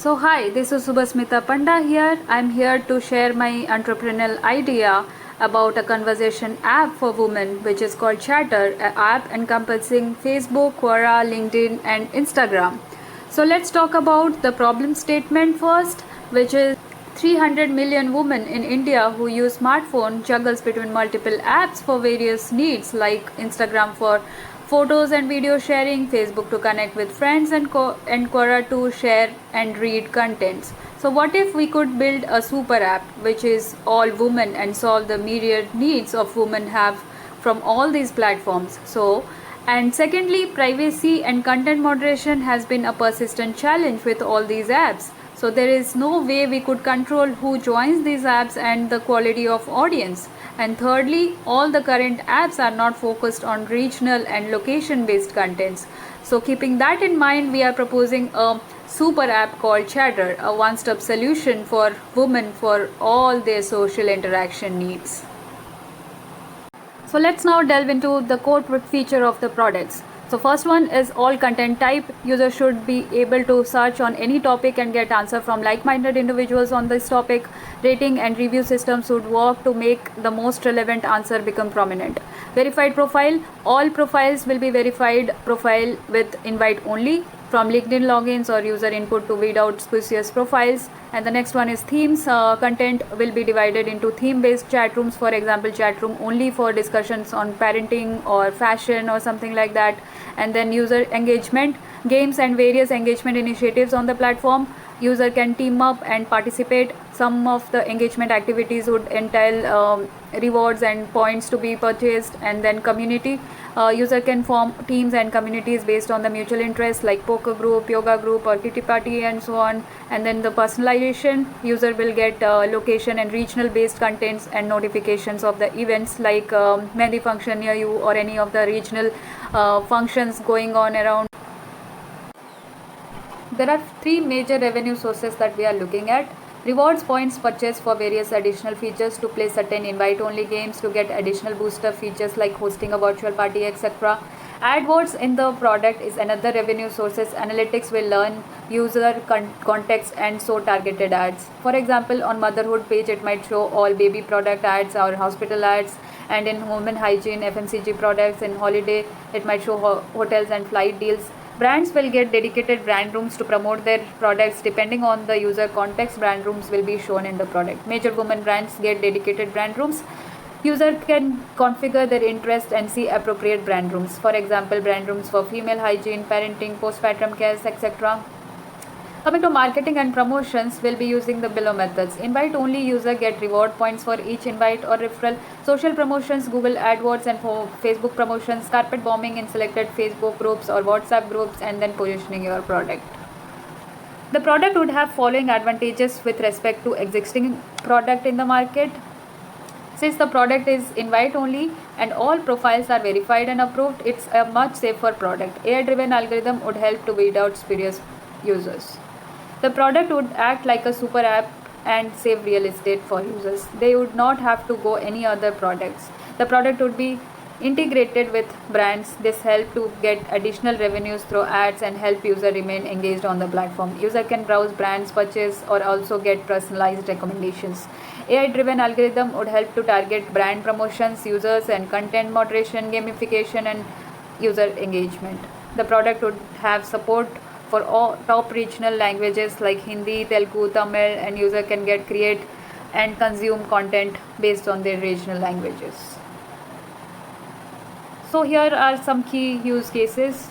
So hi, this is Subhasmita Panda here. I'm here to share my entrepreneurial idea about a conversation app for women which is called Chatter, an app encompassing Facebook, Quora, LinkedIn and Instagram. So let's talk about the problem statement first, which is 300 million women in India who use smartphone juggles between multiple apps for various needs like Instagram for photos and video sharing, Facebook to connect with friends and Quora to share and read contents. So what if we could build a super app which is all women and solve the myriad needs of women have from all these platforms? And secondly, privacy and content moderation has been a persistent challenge with all these apps. So there is no way we could control who joins these apps and the quality of audience. And thirdly, all the current apps are not focused on regional and location based contents. So keeping that in mind, we are proposing a super app called Chatter, a one-stop solution for women for all their social interaction needs. So let's now delve into the core feature of the products. So first one is all content type. User should be able to search on any topic and get answer from like-minded individuals on this topic. Rating and review systems would work to make the most relevant answer become prominent. Verified profile. All profiles will be verified profile with invite only, from LinkedIn logins or user input to weed out specious profiles. And the next one is themes. Content will be divided into theme-based chat rooms. For example, chat room only for discussions on parenting or fashion or something like that. And then user engagement, games and various engagement initiatives on the platform. User can team up and participate. Some of the engagement activities would entail rewards and points to be purchased. And then community. User can form teams and communities based on the mutual interests like poker group, yoga group or kitty party and so on. And then the personalization, user will get location and regional based contents and notifications of the events like mehndi function near you or any of the regional functions going on around. There are three major revenue sources that we are looking at. Rewards points purchased for various additional features, to play certain invite only games, to get additional booster features like hosting a virtual party, etc. AdWords in the product is another revenue sources. Analytics will learn user context and show targeted ads. For example, on motherhood page it might show all baby product ads or hospital ads, and in home and hygiene FMCG products. In holiday it might show hotels and flight deals. Brands will get dedicated brand rooms to promote their products. Depending on the user context, brand rooms will be shown in the product. Major women brands get dedicated brand rooms. User can configure their interest and see appropriate brand rooms. For example, brand rooms for female hygiene, parenting, postpartum care, etc. Coming to marketing and promotions, we'll be using the below methods. Invite only user get reward points for each invite or referral. Social promotions, Google AdWords, and for Facebook promotions, carpet bombing in selected Facebook groups or WhatsApp groups, and then positioning your product. The product would have following advantages with respect to existing product in the market. Since the product is invite only and all profiles are verified and approved, it's a much safer product. AI-driven algorithm would help to weed out spurious users. The product would act like a super app and save real estate for users. They would not have to go any other products. The product would be integrated with brands. This help to get additional revenues through ads and help user remain engaged on the platform. User can browse brands, purchase or also get personalized recommendations. AI-driven algorithm would help to target brand promotions, users and content moderation, gamification and user engagement. The product would have support for all top regional languages like Hindi, Telugu, Tamil, and user can create and consume content based on their regional languages. So here are some key use cases.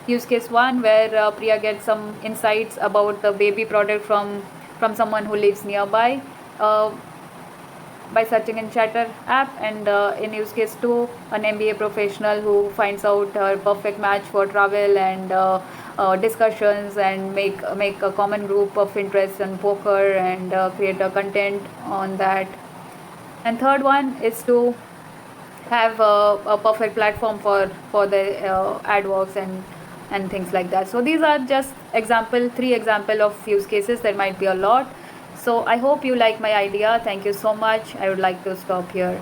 Use case 1, where Priya gets some insights about the baby product from someone who lives nearby by searching in Chatter app. And in use case 2, an MBA professional who finds out her perfect match for travel and discussions and make a common group of interest in poker and create a content on that. And third one is to have a perfect platform for the AdWords and things like that. So these are just three example of use cases. There might be a lot. So I hope you like my idea. Thank you so much. I would like to stop here.